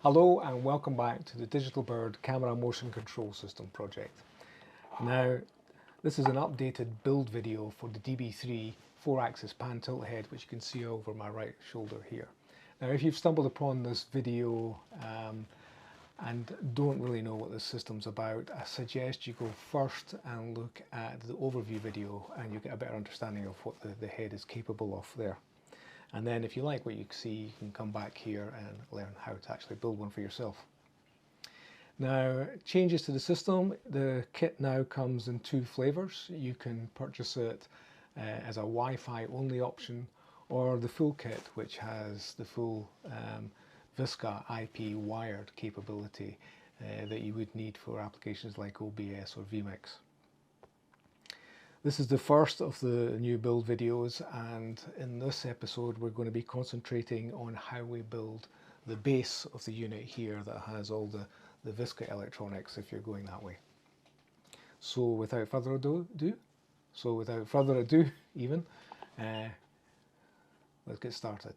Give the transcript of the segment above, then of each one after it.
Hello and welcome back to the Digital Bird Camera Motion Control System project. Now, this is an updated build video for the DB3 4-axis pan tilt head, which you can see over my right shoulder here. Now, if you've stumbled upon this video and don't really know what this system's about, I suggest you go first and look at the overview video and you get a better understanding of what the head is capable of there. And then if you like what you see, you can come back here and learn how to actually build one for yourself. Now, changes to the system. The kit now comes in two flavors. You can purchase it as a Wi-Fi only option, or the full kit, which has the full Visca IP wired capability that you would need for applications like OBS or vMix. This is the first of the new build videos, and in this episode we're going to be concentrating on how we build the base of the unit here that has all the Visca electronics if you're going that way. So without further ado, let's get started.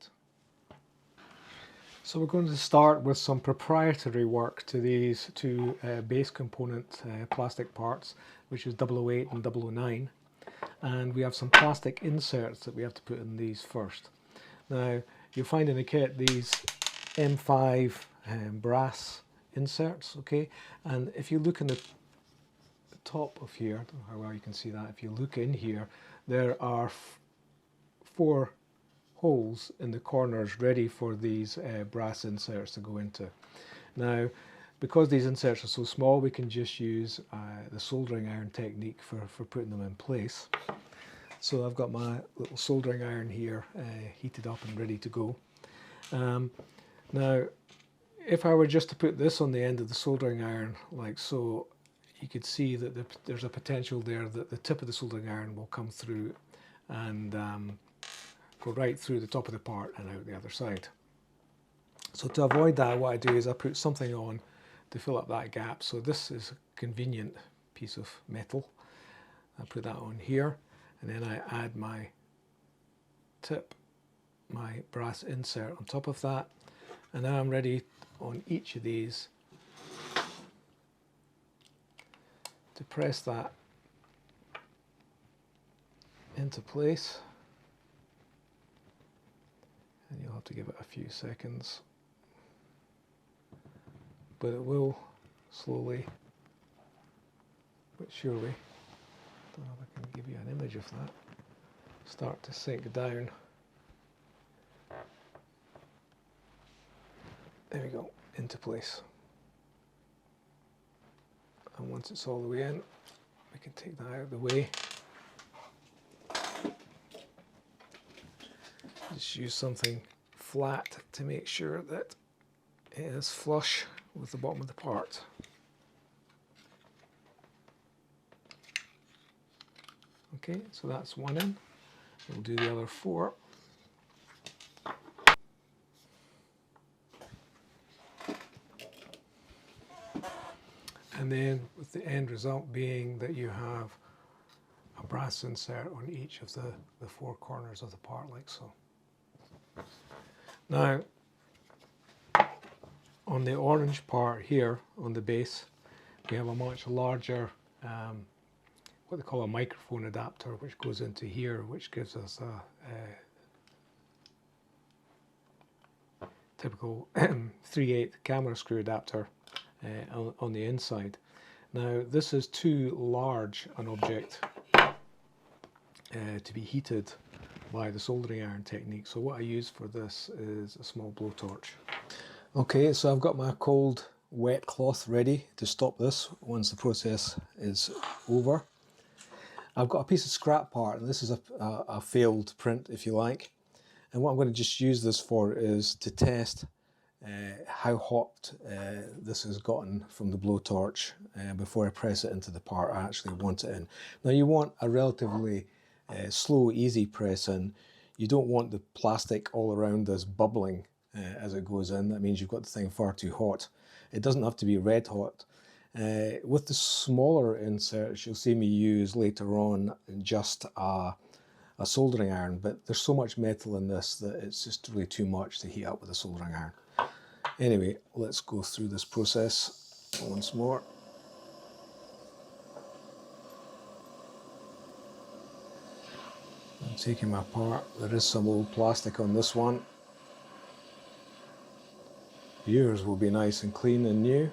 So we're going to start with some proprietary work to these two base component plastic parts, which is 008 and 009. And we have some plastic inserts that we have to put in these first. Now, you'll find in the kit these M5 brass inserts, okay? And if you look in the top of here, I don't know how well you can see that, if you look in here, there are 4 holes in the corners ready for these brass inserts to go into. Now, because these inserts are so small, we can just use the soldering iron technique for putting them in place. So I've got my little soldering iron here heated up and ready to go. Now, if I were just to put this on the end of the soldering iron like so, you could see that there's a potential there that the tip of the soldering iron will come through and go right through the top of the part and out the other side. So to avoid that, what I do is I put something on to fill up that gap. So this is a convenient piece of metal. I put that on here, and then I add my tip, my brass insert on top of that, and now I'm ready on each of these to press that into place, and you'll have to give it a few seconds, but it will slowly but surely, I don't know if I can give you an image of that, start to sink down. There we go, into place. And once it's all the way in, we can take that out of the way. Just use something flat to make sure that it is flush with the bottom of the part. Okay, so that's one in. We'll do the other 4. And then with the end result being that you have a brass insert on each of the 4 corners of the part like so. Now, on the orange part here on the base, we have a much larger what they call a microphone adapter, which goes into here, which gives us a typical 3/8 camera screw adapter on the inside. Now, this is too large an object to be heated by the soldering iron technique, so what I use for this is a small blowtorch. Okay, so I've got my cold wet cloth ready to stop this once the process is over. I've got a piece of scrap part, and this is a failed print if you like, and what I'm going to just use this for is to test how hot this has gotten from the blowtorch before I press it into the part I actually want it in. Now, you want a relatively slow, easy press in. You don't want the plastic all around this bubbling as it goes in. That means you've got the thing far too hot. It doesn't have to be red hot. With the smaller inserts, you'll see me use later on just a soldering iron, but there's so much metal in this that it's just really too much to heat up with a soldering iron. Anyway, let's go through this process once more. I'm taking my part. There is some old plastic on this one. Yours will be nice and clean and new.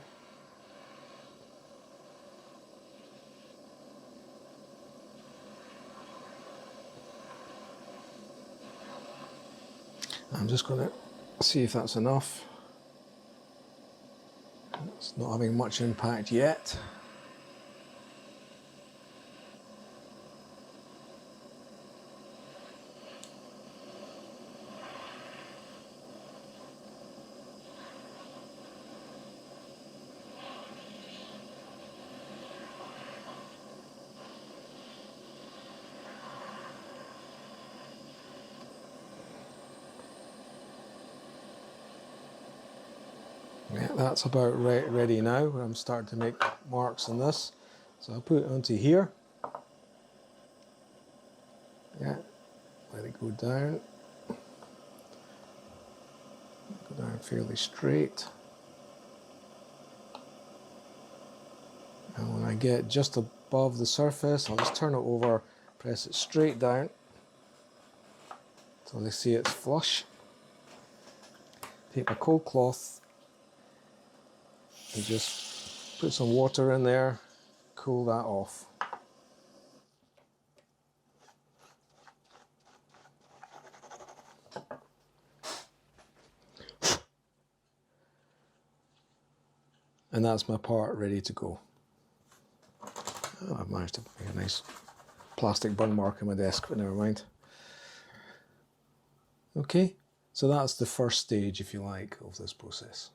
I'm just going to see if that's enough. It's not having much impact yet. Yeah, that's about ready now. I'm starting to make marks on this. So I'll put it onto here. Yeah, let it go down. Go down fairly straight. And when I get just above the surface, I'll just turn it over, press it straight down until I see it's flush. Take my cold cloth and just put some water in there, cool that off. And that's my part ready to go. Oh, I've managed to make a nice plastic burn mark on my desk, but never mind. Okay, so that's the first stage, if you like, of this process.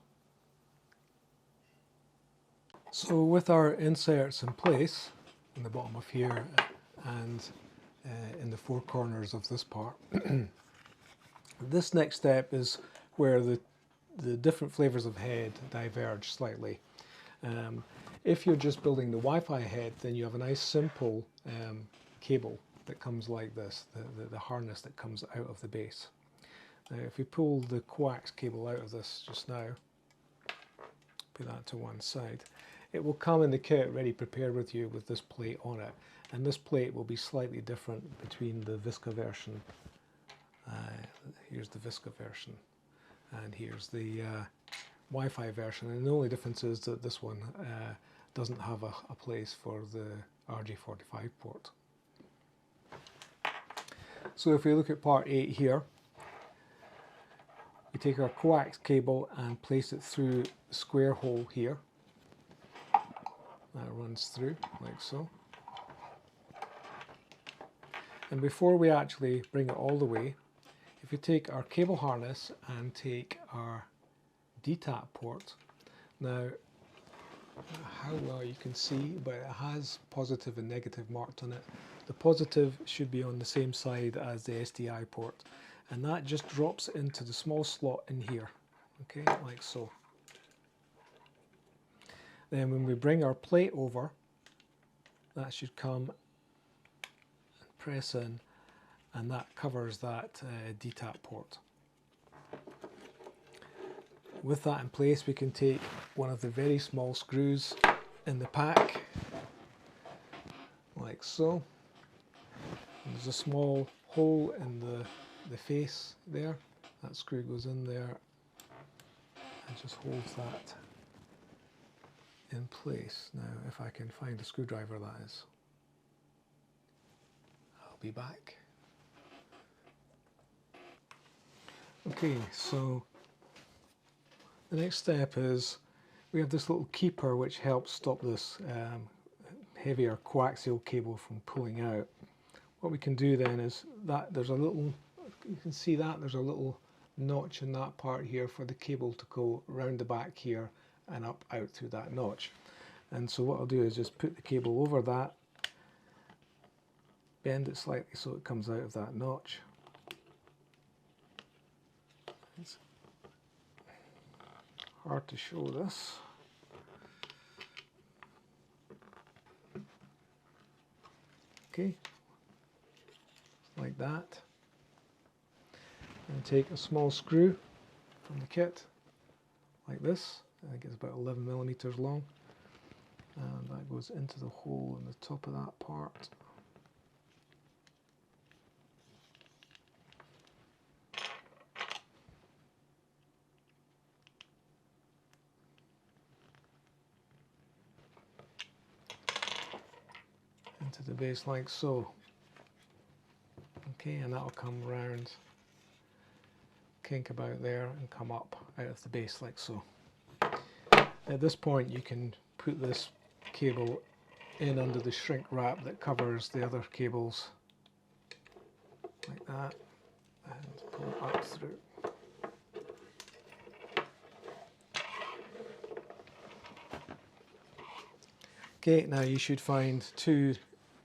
So with our inserts in place, in the bottom of here and in the four corners of this part, this next step is where the different flavors of head diverge slightly. If you're just building the Wi-Fi head, then you have a nice simple cable that comes like this, the harness that comes out of the base. Now if we pull the coax cable out of this just now, put that to one side, it will come in the kit ready prepared with you with this plate on it, and this plate will be slightly different between the Visca version. Here's the Visca version and here's the Wi-Fi version, and the only difference is that this one doesn't have a place for the RJ45 port. So if we look at part 8 here, we take our coax cable and place it through the square hole here. That runs through like so. And before we actually bring it all the way, if we take our cable harness and take our DTAP port, now how well you can see, but it has positive and negative marked on it. The positive should be on the same side as the SDI port, and that just drops into the small slot in here, okay, like so. Then when we bring our plate over, that should come and press in, and that covers that DTAP port. With that in place, we can take one of the very small screws in the pack, like so. And there's a small hole in the face there. That screw goes in there and just holds that in place. Now, if I can find a screwdriver, that is. I'll be back. Okay, so the next step is we have this little keeper which helps stop this heavier coaxial cable from pulling out. What we can do then is that there's a little, you can see that there's a little notch in that part here for the cable to go round the back here and up out through that notch. And so what I'll do is just put the cable over that, bend it slightly so it comes out of that notch. It's hard to show this. Okay, like that. And take a small screw from the kit, like this. I think it's about 11 millimeters long, and that goes into the hole in the top of that part. Into the base like so. Okay, and that'll come round, kink about there, and come up out of the base like so. At this point you can put this cable in under the shrink wrap that covers the other cables, like that, and pull it up through. Okay, now you should find two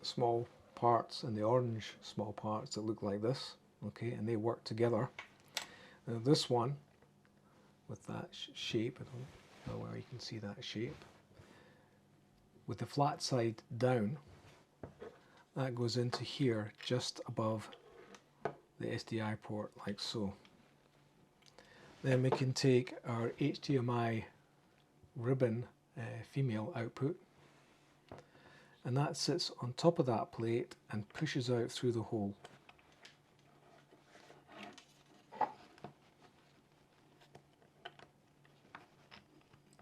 small parts in the orange small parts that look like this, okay, and they work together. Now this one with that shape, I don't know where you can see that shape, with the flat side down, that goes into here just above the SDI port like so. Then we can take our HDMI ribbon female output, and that sits on top of that plate and pushes out through the hole.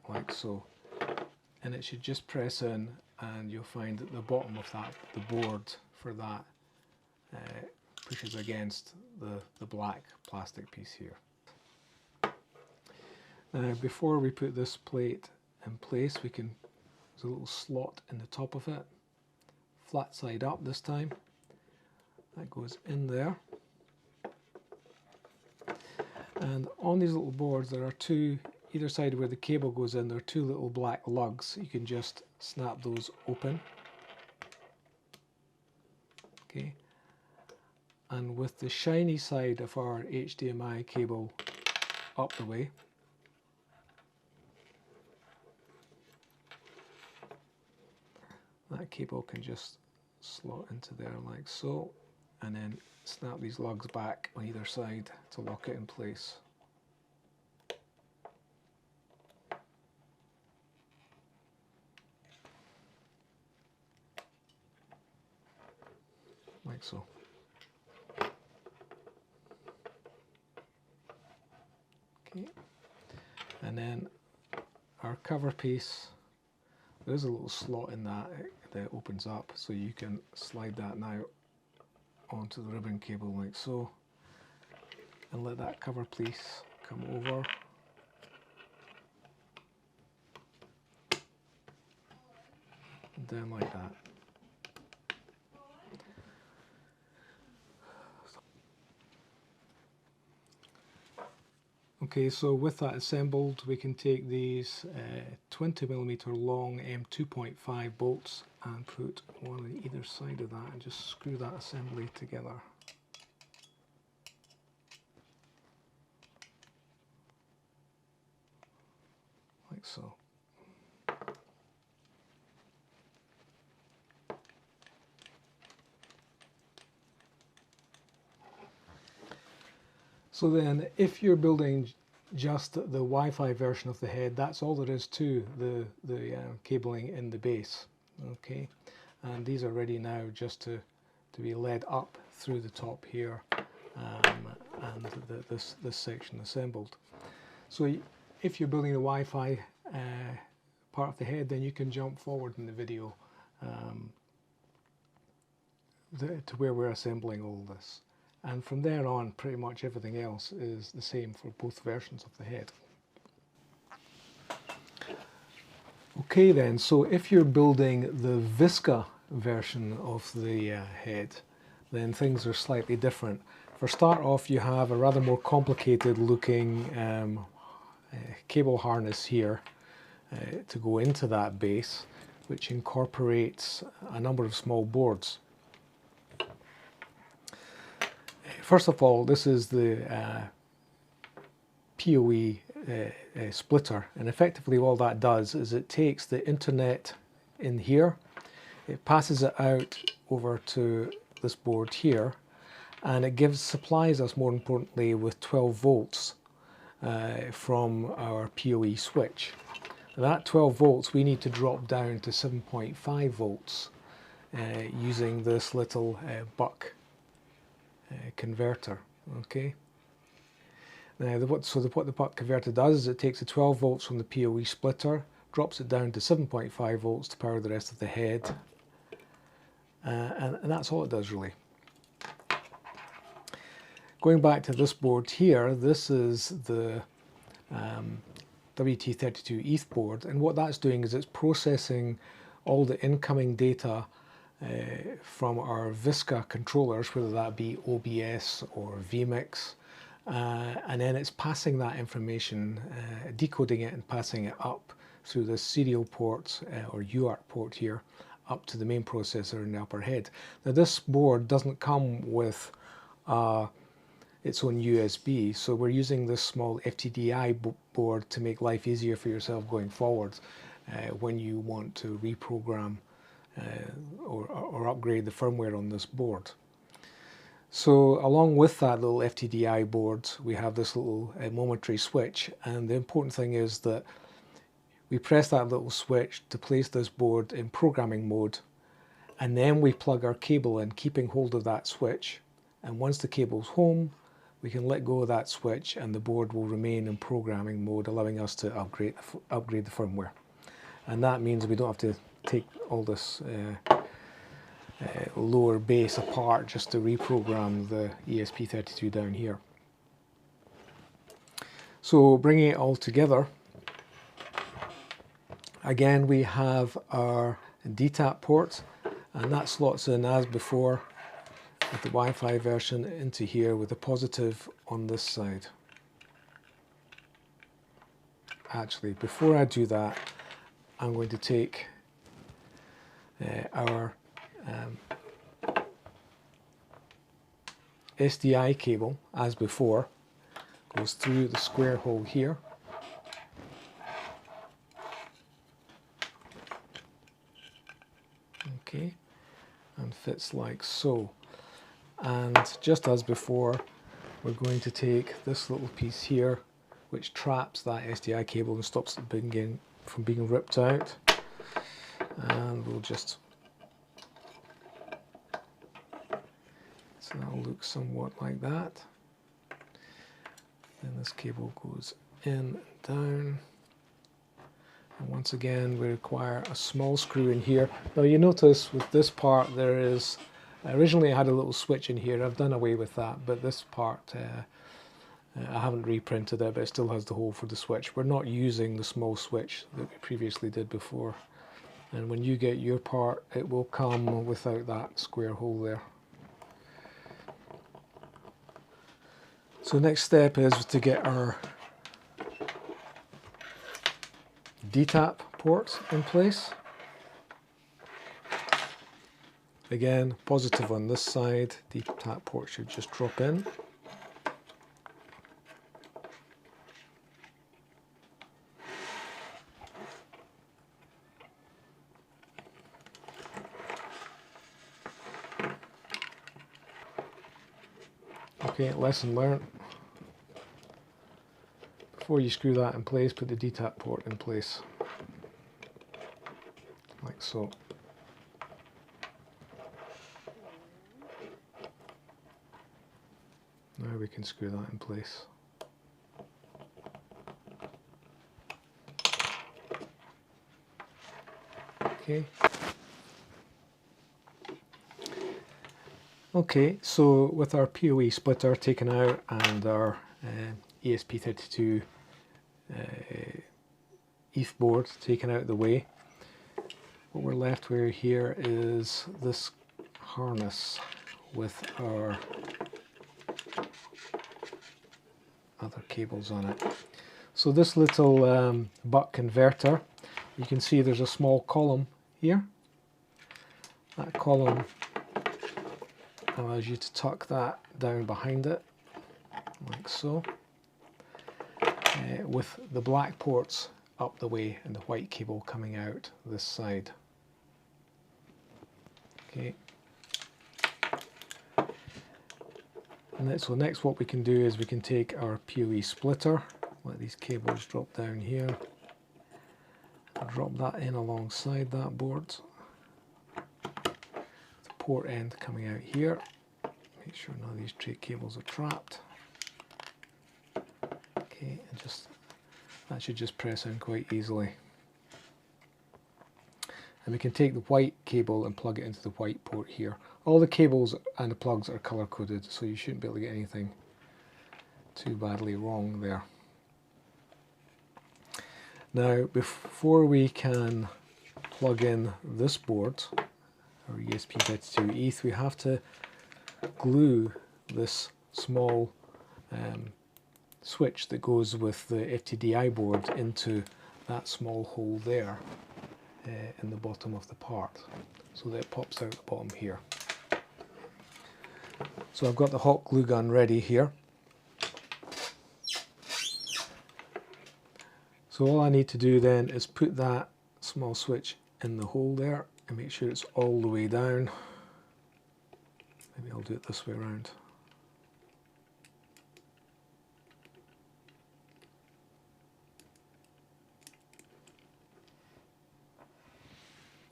Like so. And it should just press in, and you'll find that the bottom of that, the board for that, pushes against the black plastic piece here. Now before we put this plate in place, there's a little slot in the top of it, flat side up this time. That goes in there. And on these little boards there are two, either side where the cable goes in, there are two little black lugs. You can just snap those open. Okay. And with the shiny side of our HDMI cable up the way, that cable can just slot into there like so, and then snap these lugs back on either side to lock it in place. Like so. Okay, and then our cover piece, there's a little slot in that that opens up, so you can slide that now onto the ribbon cable like so, and let that cover piece come over. And down like that. Okay, so with that assembled, we can take these 20mm long M2.5 bolts and put one on either side of that and just screw that assembly together. Like so. So then, if you're building just the Wi-Fi version of the head, that's all there is to the cabling in the base. Okay, and these are ready now just to be led up through the top here, and this section assembled. So if you're building the Wi-Fi part of the head, then you can jump forward in the video to where we're assembling all this. And from there on, pretty much everything else is the same for both versions of the head. Okay then, so if you're building the Visca version of the head, then things are slightly different. For start off, you have a rather more complicated looking cable harness here to go into that base, which incorporates a number of small boards. First of all, this is the PoE splitter, and effectively all that does is it takes the internet in here, it passes it out over to this board here, and it supplies us, more importantly, with 12 volts from our PoE switch. That 12 volts we need to drop down to 7.5 volts using this little buck converter. Okay. Now what the buck converter does is it takes the 12 volts from the PoE splitter, drops it down to 7.5 volts to power the rest of the head, and that's all it does really. Going back to this board here, this is the WT32 ETH board, and what that's doing is it's processing all the incoming data from our Visca controllers, whether that be OBS or vMix, and then it's passing that information, decoding it and passing it up through the serial port or UART port here up to the main processor in the upper head. Now this board doesn't come with its own USB, so we're using this small FTDI board to make life easier for yourself going forward when you want to reprogram or upgrade the firmware on this board. So along with that little FTDI board, we have this little momentary switch, and the important thing is that we press that little switch to place this board in programming mode, and then we plug our cable in, keeping hold of that switch, and once the cable's home, we can let go of that switch and the board will remain in programming mode, allowing us to upgrade the firmware. And that means we don't have to take all this lower base apart just to reprogram the ESP32 down here. So bringing it all together, again we have our DTAP port, and that slots in as before with the Wi-Fi version into here with a positive on this side. Actually, before I do that, I'm going to take our SDI cable, as before, goes through the square hole here. Okay, and fits like so. And just as before, we're going to take this little piece here, which traps that SDI cable and stops it from being ripped out. And we'll just, so that'll look somewhat like that. Then this cable goes in and down. And once again, we require a small screw in here. Now you notice with this part there is, originally I had a little switch in here. I've done away with that, but this part I haven't reprinted it, but it still has the hole for the switch. We're not using the small switch that we previously did before. And when you get your part, it will come without that square hole there. So the next step is to get our DTAP port in place. Again, positive on this side, DTAP port should just drop in. Okay, lesson learned. Before you screw that in place, put the DTAP port in place, like so. Now we can screw that in place. Okay. Okay, so with our PoE splitter taken out and our ESP32 ETH board taken out of the way, what we're left with here is this harness with our other cables on it. So this little buck converter, you can see there's a small column here. That column allows you to tuck that down behind it, like so, with the black ports up the way and the white cable coming out this side. Okay. And so next what we can do is we can take our PoE splitter let these cables drop down here. I'll drop that in alongside that board. The port end coming out here. Make sure none of these tray cables are trapped. Okay, and just that should just press in quite easily. And we can take the white cable and plug it into the white port here. All the cables and the plugs are color coded, so you shouldn't be able to get anything too badly wrong there. Now, before we can plug in this board, our ESP32 ETH, we have to glue this small switch that goes with the FTDI board into that small hole there in the bottom of the part, so that it pops out the bottom here. So I've got the hot glue gun ready here. So all I need to do then is put that small switch in the hole there and make sure it's all the way down. Maybe I'll do it this way around.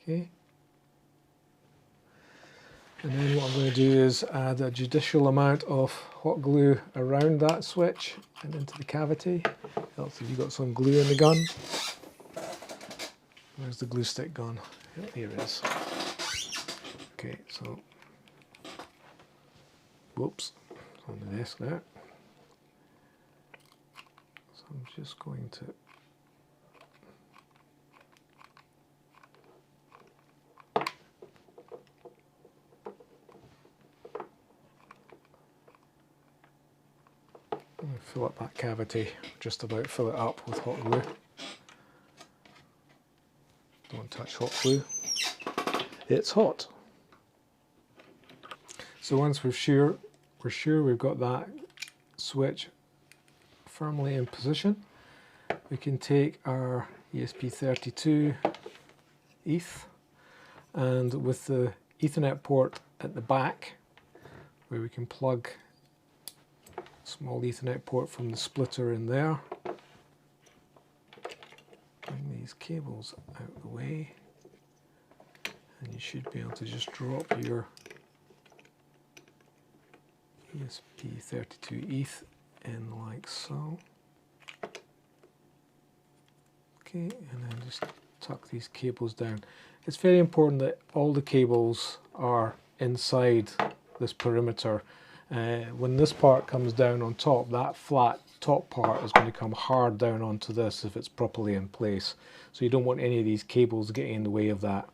Okay. And then what I'm going to do is add a judicial amount of hot glue around that switch and into the cavity. Helps if you've got some glue in the gun. Where's the glue stick gone? Here it is. Okay, so whoops, it's on the desk now. So I'm just going to fill up that cavity, just about fill it up with hot glue. Don't touch hot glue. It's hot. So once we're sure we've got that switch firmly in position, we can take our ESP32 ETH, and with the Ethernet port at the back, where we can plug small Ethernet port from the splitter in there. Bring these cables out of the way, and you should be able to just drop your ESP32 ETH in like so. Okay, and then just tuck these cables down. It's very important that all the cables are inside this perimeter. When this part comes down on top, that flat top part is going to come hard down onto this if it's properly in place. So you don't want any of these cables getting in the way of that.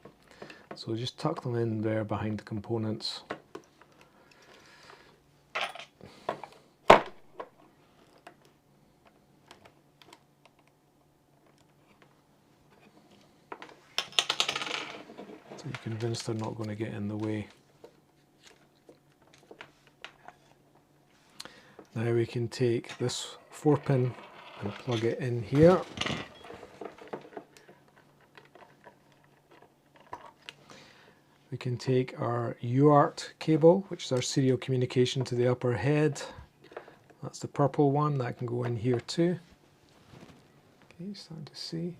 So just tuck them in there behind the components. So you're convinced they're not going to get in the way. Now we can take this 4-pin and plug it in here. We can take our UART cable, which is our serial communication to the upper head. That's the purple one, that can go in here too. Okay, starting to see.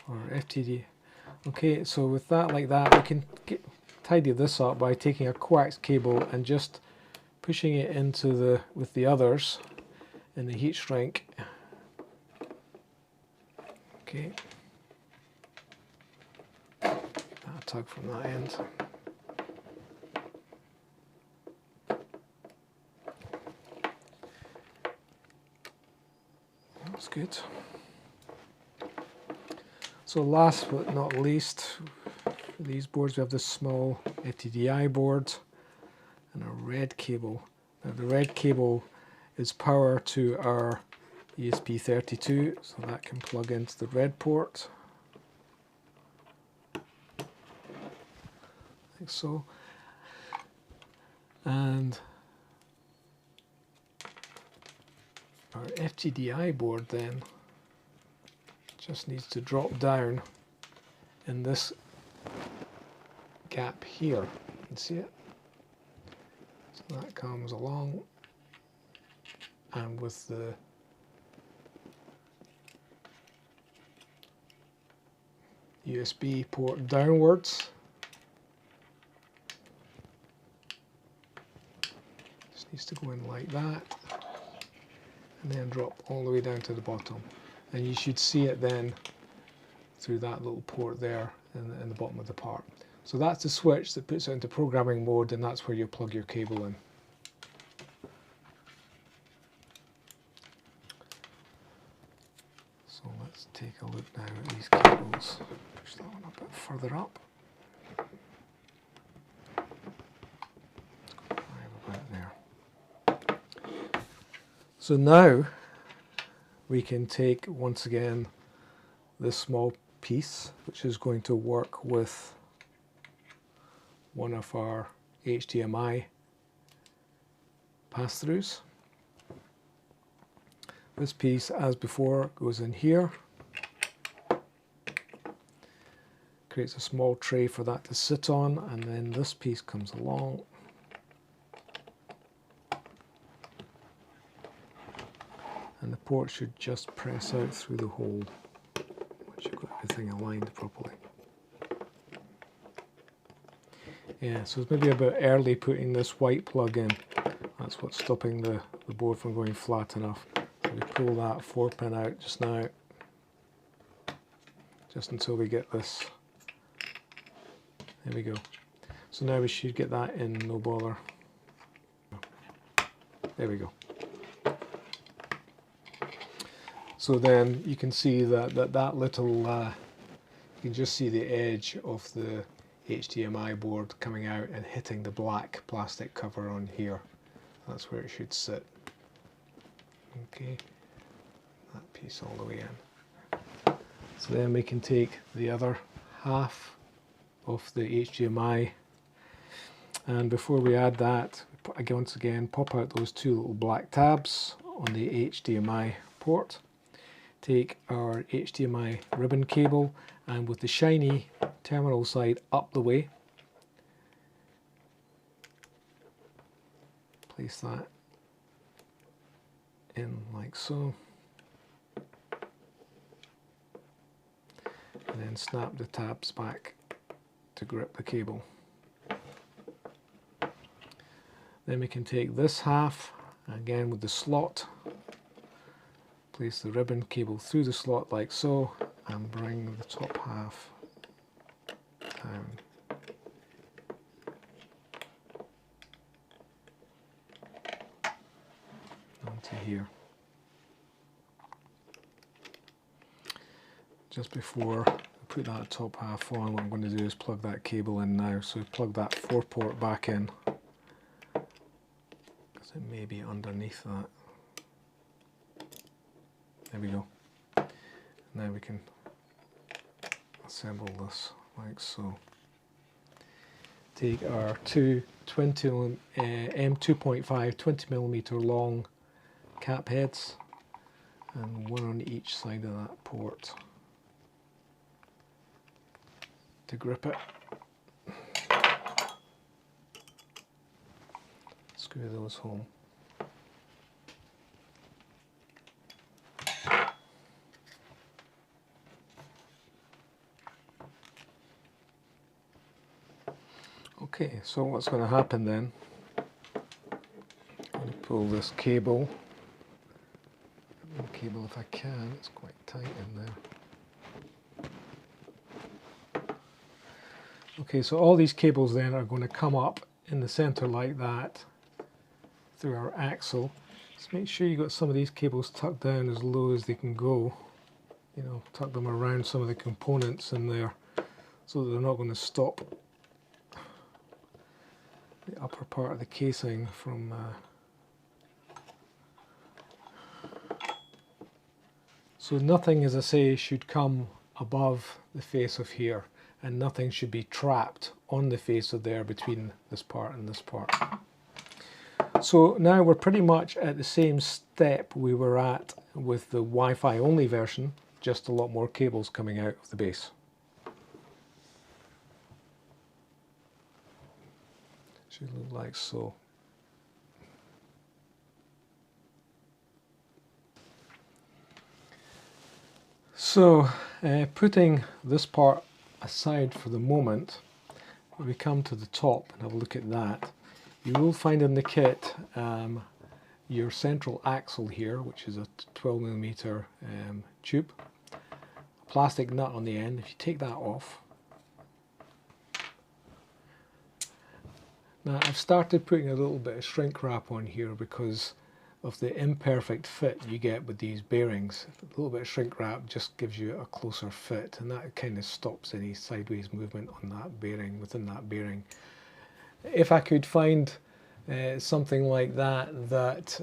Or FTD. Okay, so with that like that, we can tidy this up by taking a coax cable and just pushing it into with the others in the heat shrink. Okay. A tug from that end. That's good. So last but not least, for these boards we have this small FTDI board and a red cable. Now the red cable is power to our ESP32, so that can plug into the red port, like so. And our FTDI board then just needs to drop down in this gap here. You can see it. So that comes along, and with the USB port downwards. Just needs to go in like that, and then drop all the way down to the bottom. And you should see it then through that little port there in the bottom of the part. So that's the switch that puts it into programming mode, and that's where you plug your cable in. So let's take a look now at these cables. Push that one a bit further up. Right about there. So now we can take, once again, this small piece, which is going to work with one of our HDMI pass-throughs. This piece, as before, goes in here, creates a small tray for that to sit on, and then this piece comes along and the port should just press out through the hole once you've got everything aligned properly. Yeah, so it's maybe a bit early putting this white plug in. That's what's stopping the board from going flat enough. So we pull that 4-pin out just now, just until we get this. There we go. So now we should get that in, no bother. There we go. So then you can see that little, you can just see the edge of the HDMI board coming out and hitting the black plastic cover on here. That's where it should sit. Okay, that piece all the way in. So then we can take the other half of the HDMI, and before we add that, once again pop out those two little black tabs on the HDMI port. Take our HDMI ribbon cable, and with the shiny terminal side up the way, place that in like so, and then snap the tabs back to grip the cable. Then we can take this half, again with the slot, place the ribbon cable through the slot like so, and bring the top half down. Onto here. Just before I put that top half on, what I'm going to do is plug that cable in now. So plug that 4-port back in, because it may be underneath that. There we go. Now we can assemble this like so. Take our two M2.5 20mm long cap heads, and one on each side of that port to grip it. Screw those home. Okay, so what's going to happen then, I'm going to pull this cable if I can, it's quite tight in there. Okay, so all these cables then are going to come up in the center like that through our axle. Just make sure you got some of these cables tucked down as low as they can go. You know, tuck them around some of the components in there so that they're not going to stop the upper part of the casing from so nothing, as I say, should come above the face of here, and nothing should be trapped on the face of there between this part and this part. So now we're pretty much at the same step we were at with the Wi-Fi only version, just a lot more cables coming out of the base. Should look like so. So putting this part aside for the moment, when we come to the top and have a look at that, you will find in the kit your central axle here, which is a 12mm tube, a plastic nut on the end. If you take that off, now I've started putting a little bit of shrink wrap on here because of the imperfect fit you get with these bearings. A little bit of shrink wrap just gives you a closer fit, and that kind of stops any sideways movement on that bearing, within that bearing. If I could find something like that that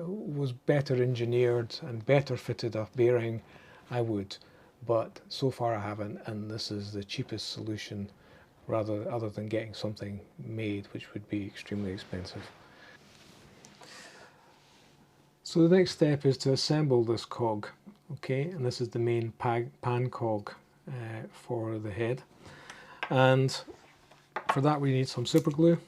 was better engineered and better fitted a bearing, I would, but so far I haven't, and this is the cheapest solution other than getting something made, which would be extremely expensive. So the next step is to assemble this cog, okay, and this is the main pan cog for the head, and for that we need some super glue.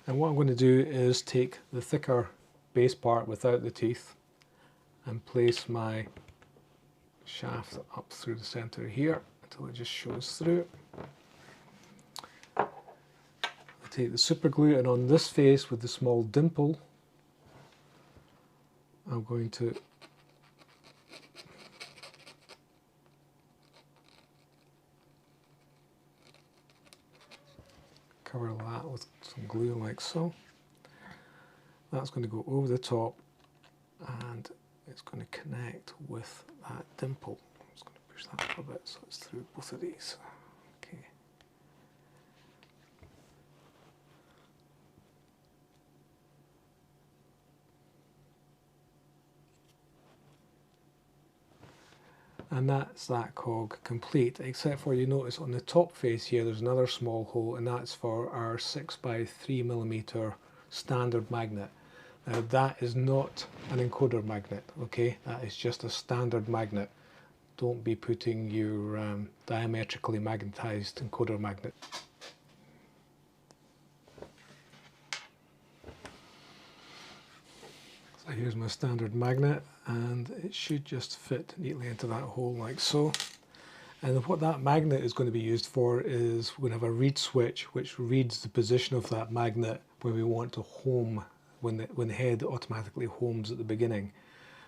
And what I'm going to do is take the thicker base part without the teeth and place my shaft up through the center here until it just shows through. Take the super glue, and on this face with the small dimple, I'm going to cover that with some glue like so. That's going to go over the top and it's going to connect with that dimple. I'm just going to push that up a bit so it's through both of these. Okay. And that's that cog complete, except for, you notice on the top face here there's another small hole, and that's for our 6x3mm standard magnet. Now that is not an encoder magnet, okay? That is just a standard magnet. Don't be putting your diametrically magnetized encoder magnet. So here's my standard magnet, and it should just fit neatly into that hole like so. And what that magnet is going to be used for is we're going to have a read switch which reads the position of that magnet where we want to home, when the head automatically homes at the beginning.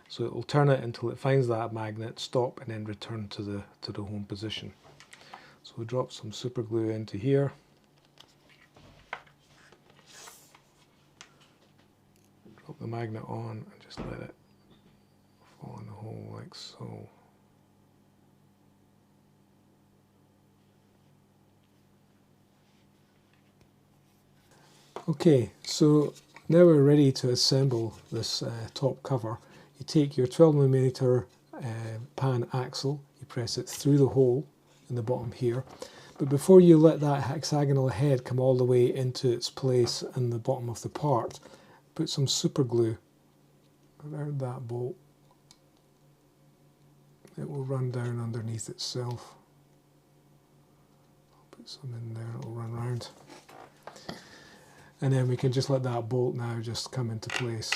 So it will turn it until it finds that magnet, stop, and then return to the home position. So we drop some super glue into here. Drop the magnet on and just let it fall in the hole like so. Okay, so now we're ready to assemble this top cover. You take your 12mm pan axle, you press it through the hole in the bottom here, but before you let that hexagonal head come all the way into its place in the bottom of the part, put some super glue around that bolt. It will run down underneath itself. I'll put some in there, it will run around. And then we can just let that bolt now just come into place.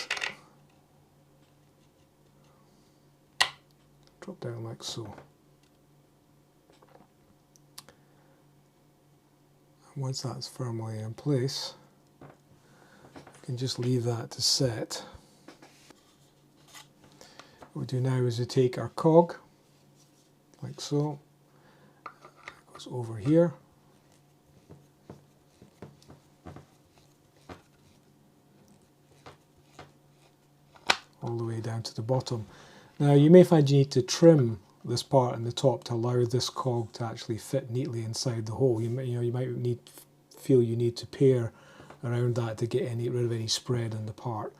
Drop down like so. And once that's firmly in place, we can just leave that to set. What we do now is we take our cog, like so, it goes over here. All the way down to the bottom. Now you may find you need to trim this part in the top to allow this cog to actually fit neatly inside the hole. You might feel you need to pare around that to get rid of any spread in the part.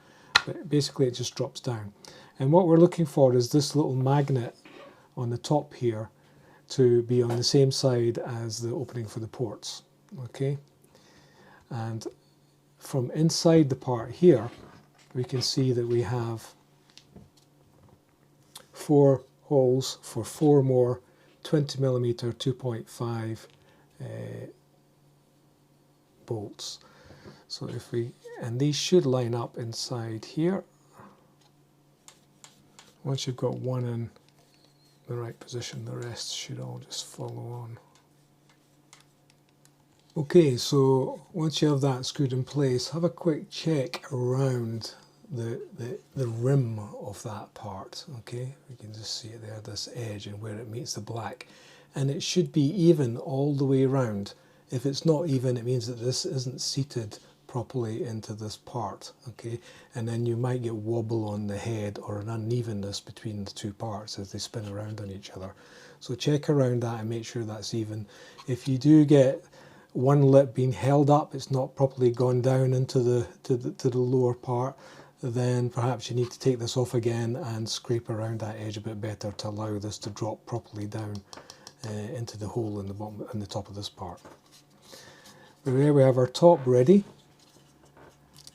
But basically it just drops down. And what we're looking for is this little magnet on the top here to be on the same side as the opening for the ports. Okay? And from inside the part here, we can see that we have 4 holes for 4 more 20mm 2.5 bolts. So if we, and these should line up inside here. Once you've got one in the right position, the rest should all just follow on. Okay, so once you have that screwed in place, have a quick check around the rim of that part. Okay, you can just see it there, this edge and where it meets the black, and it should be even all the way around. If it's not even, it means that this isn't seated properly into this part. Okay, and then you might get wobble on the head or an unevenness between the two parts as they spin around on each other. So check around that and make sure that's even. If you do get one lip being held up, it's not properly gone down into the lower part, then perhaps you need to take this off again and scrape around that edge a bit better to allow this to drop properly down into the hole in the bottom and the top of this part. But there we have our top ready.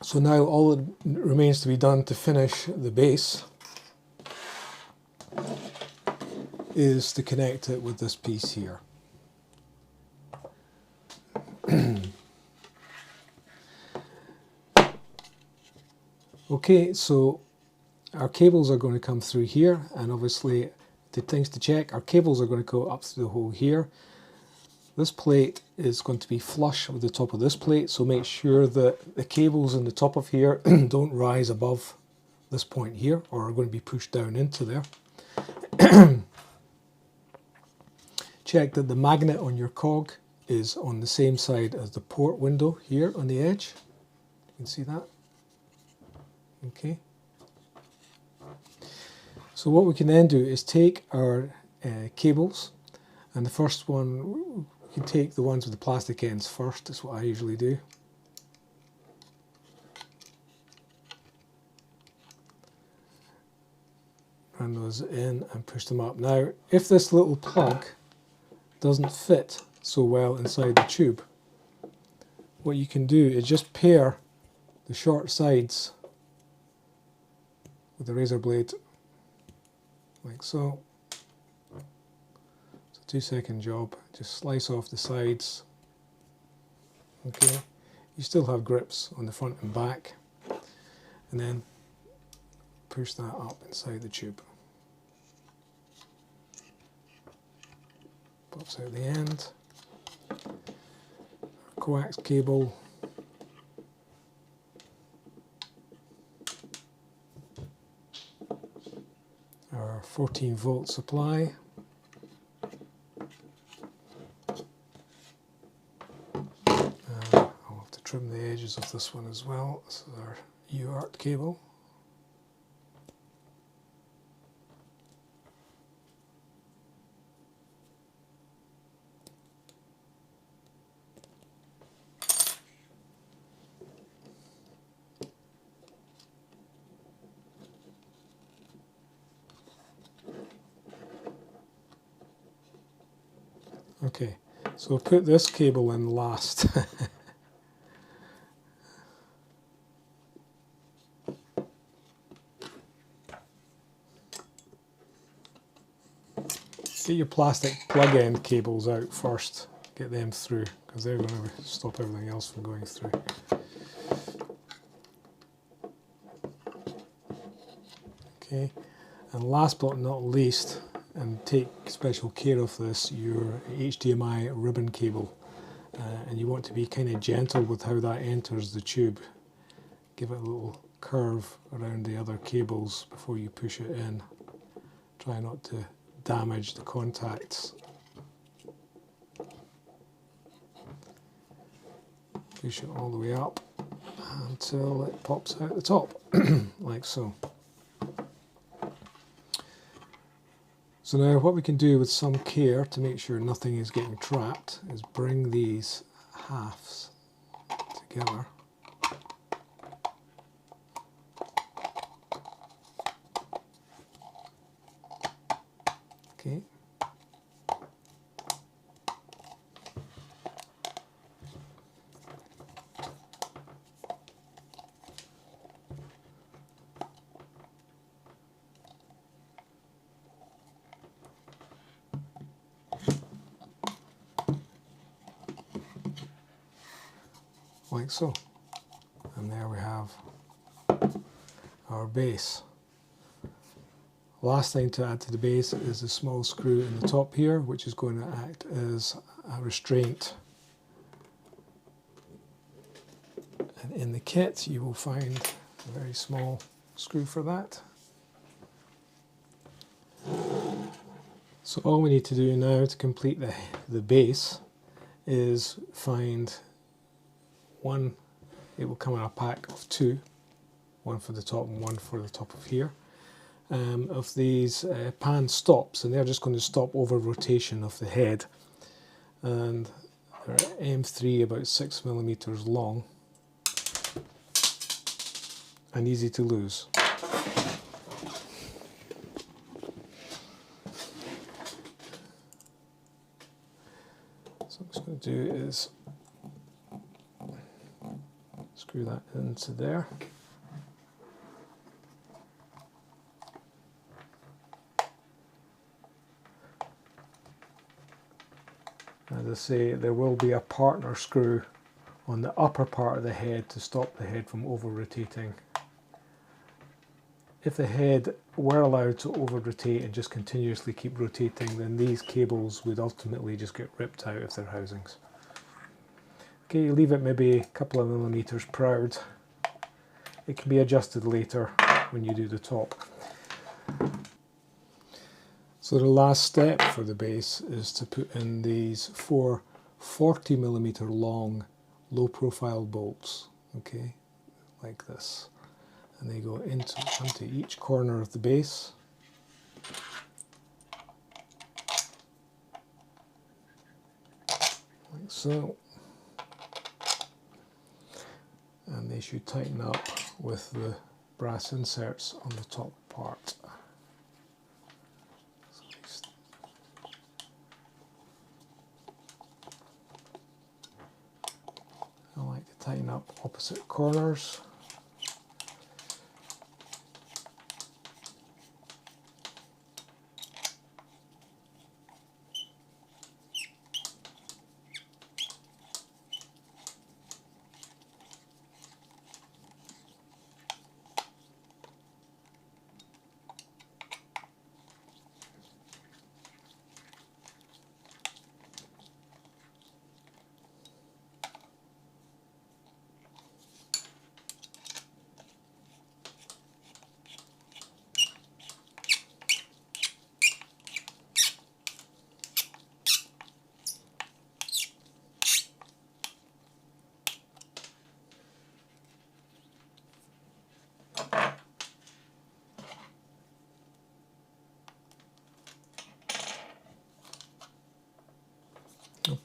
So now all that remains to be done to finish the base is to connect it with this piece here. Okay, so our cables are going to come through here, and obviously the things to check, our cables are going to go up through the hole here. This plate is going to be flush with the top of this plate, so make sure that the cables in the top of here don't rise above this point here or are going to be pushed down into there. Check that the magnet on your cog is on the same side as the port window here on the edge. You can see that. Okay. So what we can then do is take our cables, and the first one, we can take the ones with the plastic ends first. That's what I usually do. Run those in and push them up. Now, if this little plug doesn't fit so well inside the tube, what you can do is just pair the short sides with the razor blade, like so. It's a 2-second job. Just slice off the sides. Okay, you still have grips on the front and back, and then push that up inside the tube. Pops out the end. Coax cable. Our 14-volt supply. I'll have to trim the edges of this one as well. This is our UART cable. Okay, so we'll put this cable in last. Get your plastic plug end cables out first, get them through, because they're going to stop everything else from going through. Okay, and last but not least, and take special care of this, your HDMI ribbon cable, and you want to be kind of gentle with how that enters the tube. Give it a little curve around the other cables before you push it in. Try not to damage the contacts. Push it all the way up until it pops out the top, like so. So now what we can do with some care to make sure nothing is getting trapped is bring these halves together. Okay. Like so, and there we have our base, Last thing to add to the base is a small screw in the top here, which is going to act as a restraint. And in the kit you will find a very small screw for that. So all we need to do now to complete the base is find one. It will come in a pack of two, one for the top and one for the top of here, of these pan stops, and they're just going to stop over rotation of the head, and they're M3, about 6mm long, and easy to lose. So what I'm just going to do is screw that into there. As I say, there will be a partner screw on the upper part of the head to stop the head from over rotating. If the head were allowed to over rotate and just continuously keep rotating, then these cables would ultimately just get ripped out of their housings. Okay, you leave it maybe a couple of millimeters proud. It can be adjusted later when you do the top. So the last step for the base is to put in these 4 40mm long low profile bolts, okay, like this. And they go onto each corner of the base. Like so. And they should tighten up with the brass inserts on the top part. I like to tighten up opposite corners.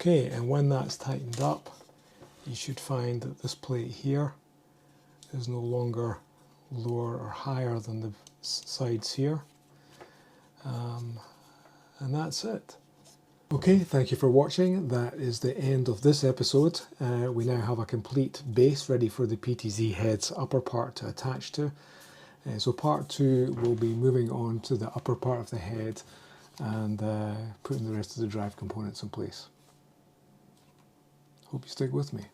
Okay, and when that's tightened up, you should find that this plate here is no longer lower or higher than the sides here. And that's it. Okay, thank you for watching. That is the end of this episode. We now have a complete base ready for the PTZ head's upper part to attach to. So part 2 will be moving on to the upper part of the head and putting the rest of the drive components in place. Hope you stick with me.